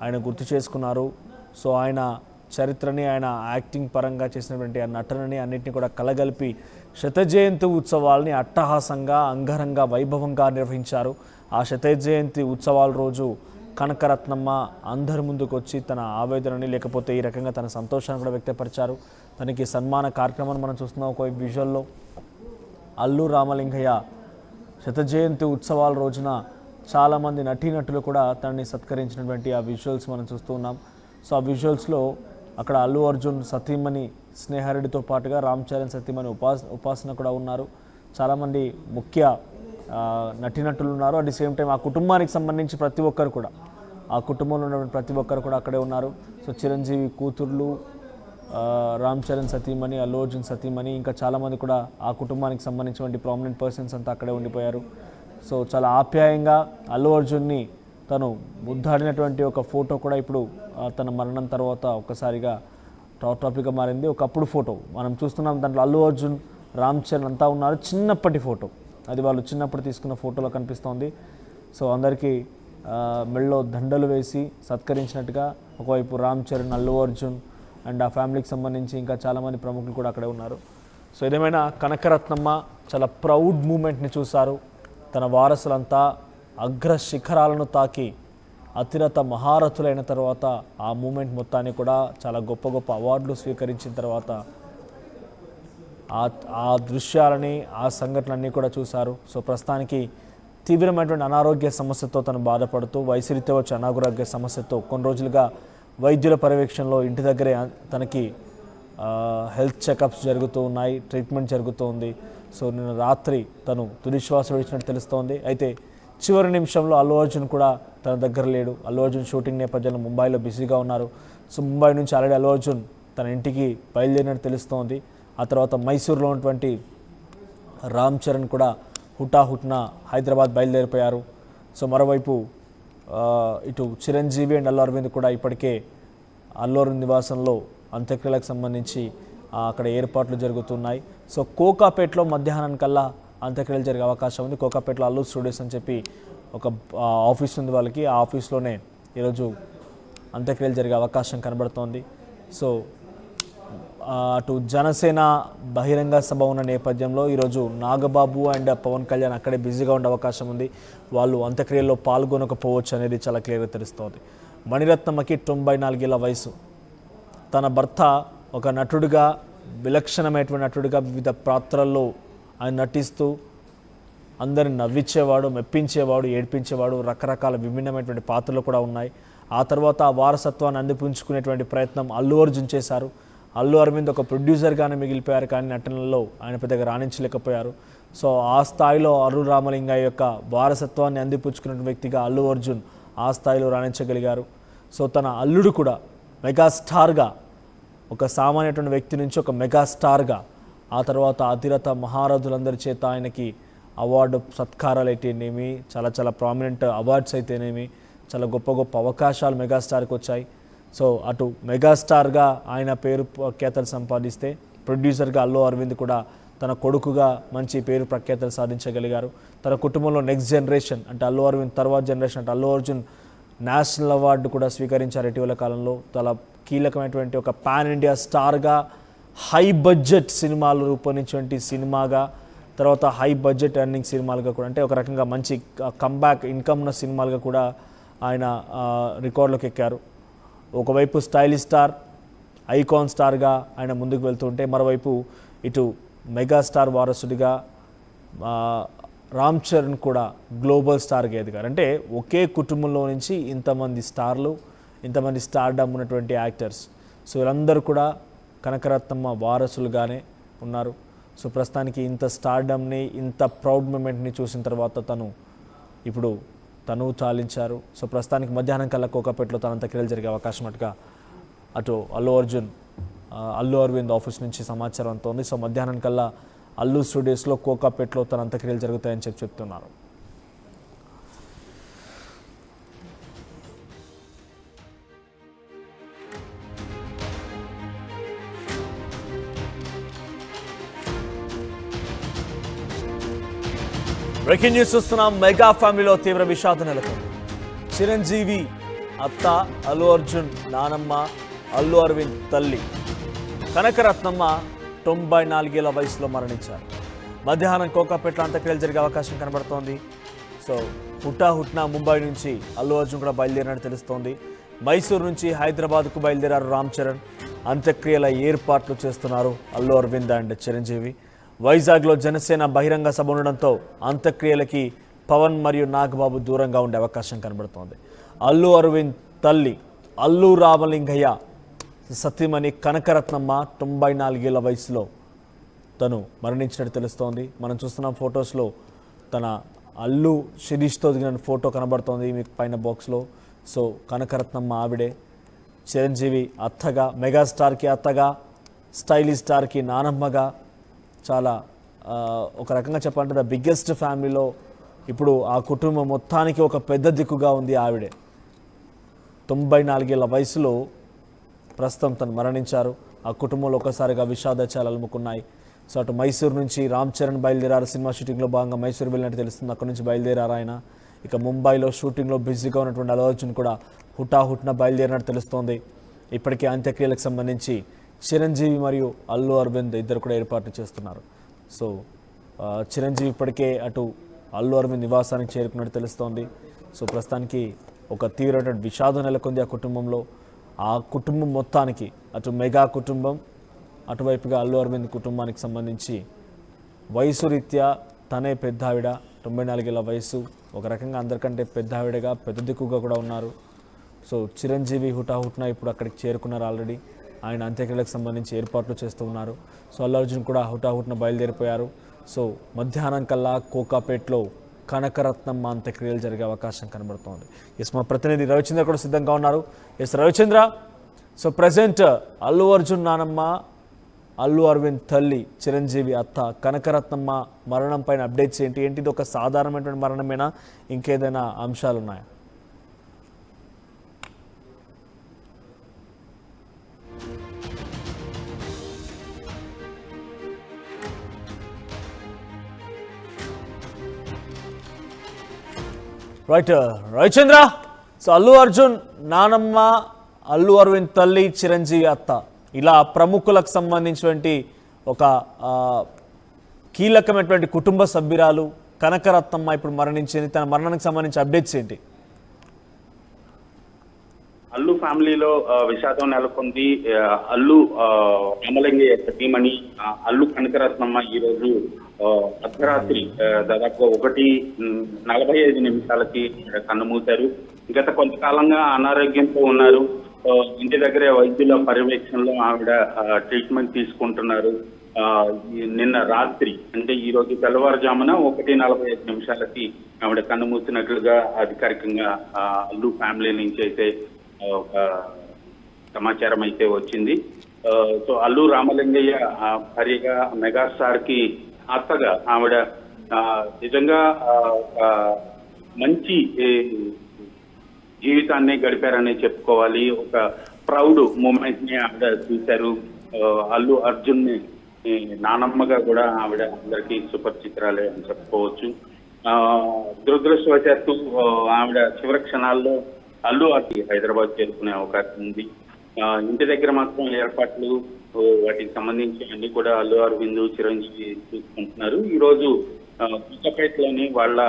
ఆయన గుర్తు చేసుకున్నారు. సో ఆయన చరిత్రని, ఆయన యాక్టింగ్ పరంగా చేసినటువంటి ఆ నటనని అన్నింటినీ కూడా కలగలిపి శత జయంతి ఉత్సవాల్ని అట్టహాసంగా, అంగరంగ వైభవంగా నిర్వహించారు. ఆ శత జయంతి ఉత్సవాల రోజు కనకరత్నమ్మ అందరి ముందుకు వచ్చి తన ఆవేదనని, లేకపోతే ఈ రకంగా తన సంతోషాన్ని కూడా వ్యక్తపరిచారు. తనకి సన్మాన కార్యక్రమాన్ని మనం చూస్తున్నాం. ఒక విజువల్లో అల్లు రామలింగయ్య శత జయంతి ఉత్సవాల రోజున చాలామంది నటీనటులు కూడా తనని సత్కరించినటువంటి ఆ విజువల్స్ మనం చూస్తూ ఉన్నాం. సో ఆ విజువల్స్లో అక్కడ అల్లు అర్జున్ సతీమణి స్నేహారెడ్డితో పాటుగా రామ్ చరణ్ సతీమణి ఉపాసన కూడా ఉన్నారు. చాలామంది ముఖ్య నటీనటులు ఉన్నారు. అట్ ది సేమ్ టైం ఆ కుటుంబానికి సంబంధించి ప్రతి ఒక్కరు కూడా, ఆ కుటుంబంలో ఉన్నటువంటి ప్రతి ఒక్కరు కూడా అక్కడే ఉన్నారు. సో చిరంజీవి కూతుర్లు, రామ్ చరణ్ సతీమణి, అల్లు అర్జున్ సతీమణి, ఇంకా చాలామంది కూడా ఆ కుటుంబానికి సంబంధించినటువంటి ప్రామినెంట్ పర్సన్స్ అంతా అక్కడే ఉండిపోయారు. సో చాలా ఆప్యాయంగా అల్లు అర్జున్ని తను ముద్దాడినటువంటి ఒక ఫోటో కూడా ఇప్పుడు తన మరణం తర్వాత ఒక్కసారిగా టాపిక్గా మారింది. ఒకప్పుడు ఫోటో మనం చూస్తున్నాం, దాంట్లో అల్లు అర్జున్, రామ్ చరణ్ అంతా ఉన్నారు. చిన్నప్పటి ఫోటో అది, వాళ్ళు చిన్నప్పుడు తీసుకున్న ఫోటోలో కనిపిస్తోంది. సో అందరికీ మెళ్ళలో దండలు వేసి సత్కరించినట్టుగా ఒకవైపు రామ్ చరణ్, అల్లు అర్జున్ అండ్ ఆ ఫ్యామిలీకి సంబంధించి ఇంకా చాలామంది ప్రముఖులు కూడా అక్కడే ఉన్నారు. సో ఏదేమైనా కనకరత్నమ్మ చాలా ప్రౌడ్ మూమెంట్ని చూశారు. తన వారసులంతా అగ్ర శిఖరాలను తాకి అతిరత మహారథులైన తర్వాత ఆ మూమెంట్ మొత్తాన్ని కూడా చాలా గొప్ప గొప్ప అవార్డులు స్వీకరించిన తర్వాత ఆ దృశ్యాలని, ఆ సంఘటనలన్నీ కూడా చూశారు. సో ప్రస్తుతానికి తీవ్రమైనటువంటి అనారోగ్య సమస్యతో తను బాధపడుతూ, వయసురీత్యా వచ్చే అనారోగ్య సమస్యతో కొన్ని రోజులుగా వైద్యుల పర్యవేక్షణలో ఇంటి దగ్గరే తనకి హెల్త్ చెకప్స్ జరుగుతూ ఉన్నాయి, ట్రీట్మెంట్ జరుగుతూ ఉంది. సో నిన్న రాత్రి తను తుదిశ్వాస విడిచినట్టు తెలుస్తోంది. అయితే చివరి నిమిషంలో అల్లు అర్జున్ కూడా తన దగ్గర లేడు. అల్లు అర్జున్ షూటింగ్ నేపథ్యంలో ముంబైలో బిజీగా ఉన్నారు. సో ముంబై నుంచి ఆల్రెడీ అల్లు అర్జున్ తన ఇంటికి బయలుదేరినట్టు తెలుస్తోంది. ఆ తర్వాత మైసూరులో ఉన్నటువంటి రామ్ చరణ్ కూడా హుటాహుట్న హైదరాబాద్ బయలుదేరిపోయారు. సో మరోవైపు ఇటు చిరంజీవి అండ్ అల్లు అరవింద్ కూడా ఇప్పటికే అల్లు అరవింద్ నివాసంలో అంత్యక్రియలకు సంబంధించి అక్కడ ఏర్పాట్లు జరుగుతున్నాయి. సో కోకాపేటలో మధ్యాహ్నానికల్లా అంత్యక్రియలు జరిగే అవకాశం ఉంది. కోకాపేటలో అల్లు స్టూడియోస్ అని చెప్పి ఒక ఆఫీస్ ఉంది వాళ్ళకి. ఆ ఆఫీస్లోనే ఈరోజు అంత్యక్రియలు జరిగే అవకాశం కనబడుతోంది. సో అటు జనసేన బహిరంగ సభ ఉన్న నేపథ్యంలో ఈరోజు నాగబాబు అండ్ పవన్ కళ్యాణ్ అక్కడే బిజీగా ఉండే అవకాశం ఉంది. వాళ్ళు అంత్యక్రియల్లో పాల్గొనకపోవచ్చు అనేది చాలా క్లియర్గా తెలుస్తోంది. మణిరత్నమ్మకి 94 ఏళ్ల వయసు. తన భర్త ఒక నటుడిగా, విలక్షణమైనటువంటి నటుడిగా వివిధ పాత్రల్లో ఆయన నటిస్తూ అందరిని నవ్వించేవాడు, మెప్పించేవాడు, ఏడ్పించేవాడు. రకరకాల విభిన్నమైనటువంటి పాత్రలు కూడా ఉన్నాయి. ఆ తర్వాత ఆ వారసత్వాన్ని అందిపుంచుకునేటువంటి ప్రయత్నం అల్లు అర్జున్ చేశారు. అల్లు అరవింద్ ఒక ప్రొడ్యూసర్గానే మిగిలిపోయారు, కానీ నటనలో ఆయన పెద్దగా రాణించలేకపోయారు. సో ఆ స్థాయిలో అల్లు రామలింగయ్య యొక్క వారసత్వాన్ని అందిపుచ్చుకున్న వ్యక్తిగా అల్లు అర్జున్ ఆ స్థాయిలో రాణించగలిగారు. సో తన అల్లుడు కూడా మెగాస్టార్గా, ఒక సామాన్యటువంటి వ్యక్తి నుంచి ఒక మెగాస్టార్గా, ఆ తర్వాత అతిరత మహారథులందరి చేత ఆయనకి అవార్డు సత్కారాలు అయితేనేమి, చాలా చాలా ప్రామినెంట్ అవార్డ్స్ అయితేనేమి, చాలా గొప్ప గొప్ప అవకాశాలు మెగాస్టార్కి వచ్చాయి. సో అటు మెగాస్టార్గా ఆయన పేరు ప్రఖ్యాతలు సంపాదిస్తే, ప్రొడ్యూసర్గా అల్లు అరవింద్ కూడా తన కొడుకుగా మంచి పేరు ప్రఖ్యాతలు సాధించగలిగారు. తన కుటుంబంలో నెక్స్ట్ జనరేషన్ అంటే అల్లు అరవింద్ తర్వాత జనరేషన్ అంటే అల్లు అర్జున్ నేషనల్ అవార్డు కూడా స్వీకరించారు ఇటీవల కాలంలో. చాలా కీలకమైనటువంటి ఒక పాన్ ఇండియా స్టార్గా, హై బడ్జెట్ సినిమాలు రూపొందించేటువంటి సినిమాగా, తర్వాత హై బడ్జెట్ ఎర్నింగ్ సినిమాలుగా కూడా, అంటే ఒక రకంగా మంచి కంబ్యాక్ ఇన్కమ్ ఉన్న సినిమాలుగా కూడా ఆయన రికార్డులోకి ఎక్కారు. ఒకవైపు స్టైలిష్ స్టార్, ఐకాన్ స్టార్గా ఆయన ముందుకు వెళ్తుంటే, మరోవైపు ఇటు మెగాస్టార్ వారసుడిగా రామ్ చరణ్ కూడా గ్లోబల్ స్టార్గా ఎదిగారు. అంటే ఒకే కుటుంబంలో నుంచి ఇంతమంది స్టార్లు, ఇంతమంది స్టార్డమ్ ఉన్నటువంటి యాక్టర్స్, సో వీళ్ళందరూ కూడా కనకరత్నమ్మ వారసులుగానే ఉన్నారు. సో ప్రస్తుతానికి ఇంత స్టార్డమ్ని, ఇంత ప్రౌడ్ మూమెంట్ని చూసిన తర్వాత ఇప్పుడు తను చాలించారు. సో ప్రస్తుతానికి మధ్యాహ్నం కల్లా కోకాపేటలో తన అంత్యక్రియలు జరిగే అవకాశం అటు అల్లు అరవింద్ ఆఫీస్ నుంచి సమాచారం అంతోంది. సో మధ్యాహ్నం కల్లా అల్లు స్టూడియోస్లో కోకాపేటలో తన అంత్యక్రియలు జరుగుతాయని చెప్తున్నారు. బ్రేకింగ్ న్యూస్ చూస్తున్నాం. మెగా ఫ్యామిలీలో తీవ్ర విషాదం నెలకొంది. చిరంజీవి అత్త, అల్లు అర్జున్ నానమ్మ, అల్లు అరవింద్ తల్లి కనకరత్నమ్మ 94 ఏళ్ల వయసులో మరణించారు. మధ్యాహ్నం కోకాపేటలో అంత్యక్రియలు జరిగే అవకాశం కనబడుతోంది. సో హుటాహుట్న ముంబై నుంచి అల్లు అర్జున్ కూడా బయలుదేరినట్టు తెలుస్తోంది. మైసూరు నుంచి హైదరాబాద్కు బయలుదేరారు రామ్ చరణ్. అంత్యక్రియల ఏర్పాట్లు చేస్తున్నారు అల్లు అరవింద్ అండ్ చిరంజీవి. వైజాగ్లో జనసేన బహిరంగ సభ ఉండడంతో అంత్యక్రియలకి పవన్ మరియు నాగబాబు దూరంగా ఉండే అవకాశం కనబడుతోంది. అల్లు అరవింద్ తల్లి అల్లు రామలింగయ్య సతీమణి కనకరత్నమ్మ 94 ఏళ్ల వయసులో తను మరణించినట్టు తెలుస్తోంది. మనం చూస్తున్న ఫొటోస్లో తన అల్లు శిరీష్తో దిగిన ఫోటో కనబడుతోంది మీకు పైన బాక్స్లో. సో కనకరత్నమ్మ ఆవిడే. చిరంజీవి అత్తగా, మెగాస్టార్కి అత్తగా, స్టైలిష్ స్టార్కి నానమ్మగా, చాలా ఒక రకంగా చెప్పాలంటే ద బిగ్గెస్ట్ ఫ్యామిలీలో ఇప్పుడు ఆ కుటుంబం మొత్తానికి ఒక పెద్ద దిక్కుగా ఉంది ఆవిడే. 94 ఏళ్ల వయసులో ప్రస్తుతం తను మరణించారు. ఆ కుటుంబంలో ఒకసారిగా విషాదచాలు అలుముకున్నాయి. సో అటు మైసూరు నుంచి రామ్ చరణ్ బయలుదేరారు. సినిమా షూటింగ్లో భాగంగా మైసూరు వెళ్ళినట్టు తెలుస్తుంది. అక్కడి నుంచి బయలుదేరారు ఆయన. ఇక ముంబైలో షూటింగ్లో బిజీగా ఉన్నటువంటి అల్లు అర్జున్ కూడా హుటాహుట్న బయలుదేరినట్టు తెలుస్తోంది. ఇప్పటికే అంత్యక్రియలకు సంబంధించి చిరంజీవి మరియు అల్లు అరవింద్ ఇద్దరు కూడా ఏర్పాట్లు చేస్తున్నారు. సో చిరంజీవి ఇప్పటికే అటు అల్లు అరవింద్ నివాసానికి చేరుకున్నట్టు తెలుస్తోంది. సో ప్రస్తుతానికి ఒక తీవ్రమైన విషాదం నెలకొంది ఆ కుటుంబంలో. ఆ కుటుంబం మొత్తానికి అటు మెగా కుటుంబం, అటువైపుగా అల్లు అరవింద్ కుటుంబానికి సంబంధించి వయసు రీత్యా తనే పెద్ద ఆవిడ, 94 ఏళ్ల వయసు. ఒక రకంగా అందరికంటే పెద్ద ఆవిడగా పెద్ద దిక్కుగా కూడా ఉన్నారు. సో చిరంజీవి హుటాహుట్న ఇప్పుడు అక్కడికి చేరుకున్నారు ఆల్రెడీ. ఆయన అంత్యక్రియలకు సంబంధించి ఏర్పాట్లు చేస్తూ ఉన్నారు. సో అల్లు అర్జున్ కూడా హుటాహుట్న బయలుదేరిపోయారు. సో మధ్యాహ్నం కల్లా కోకాపేట్లో కనకరత్నమ్మ అంత్యక్రియలు జరిగే అవకాశం కనబడుతోంది. ఎస్, మా ప్రతినిధి రవిచంద్ర కూడా సిద్ధంగా ఉన్నారు. Yes Ravichandra, so present Allu Arjun నానమ్మ, అల్లు అరవింద్ తల్లి చిరంజీవి అత్త కనకరత్నమ్మ మరణం పైన అప్డేట్స్ ఏంటి? ఇది ఒక సాధారణమైనటువంటి మరణమేనా, ఇంకేదైనా అంశాలు ఉన్నాయా? రైట్ రవిచంద్ర, సో అల్లు అర్జున్ నానమ్మ, అల్లు అరవింద్ తల్లి, చిరంజీవి అత్త, ఇలా ప్రముఖులకు సంబంధించినటువంటి ఒక కీలకమైనటువంటి కుటుంబ సభ్యురాలు కనకరత్నమ్మ ఇప్పుడు మరణించింది. తన మరణానికి సంబంధించి అప్డేట్స్ ఏంటి? అల్లు ఫ్యామిలీలో విషాదం నెలకొంది. అల్లు రామలింగయ్య సతీమణి అల్లు కనకరత్నమ్మ ఈరోజు అర్ధరాత్రి దాదాపు 1:45 కన్నుమూశారు. గత కొంతకాలంగా అనారోగ్యంతో ఉన్నారు. ఇంటి దగ్గరే వైద్యుల పర్యవేక్షణలో ఆవిడ ట్రీట్మెంట్ తీసుకుంటున్నారు. నిన్న రాత్రి అంటే ఈ రోజు తెల్లవారుజామున 1:45 ఆవిడ కన్నుమూసినట్లుగా అధికారికంగా అల్లు ఫ్యామిలీ నుంచి అయితే ఒక సమాచారం అయితే వచ్చింది. సో అల్లు రామలింగయ్య భార్యగా, మెగాస్టార్ కి అత్తగా ఆవిడ నిజంగా మంచి జీవితాన్ని గడిపారని చెప్పుకోవాలి. ఒక ప్రౌడ్ మూమెంట్ ని ఆవిడ చూశారు. అల్లు అర్జున్ ని నానమ్మగా కూడా ఆవిడ అందరికీ సుపరిచితురాలే అని చెప్పుకోవచ్చు. దురదృష్టవశాత్తు ఆవిడ చివరి క్షణాల్లో అల్లు అర్జున్ హైదరాబాద్ చేరుకునే అవకాశం ఉంది. ఇంటి దగ్గర మాత్రం ఏర్పాట్లు, వాటికి సంబంధించి అన్ని కూడా అల్లు అరవింద్, చిరంజీవి చూసుకుంటున్నారు. ఈ రోజు కొత్తపేటలోని వాళ్ళ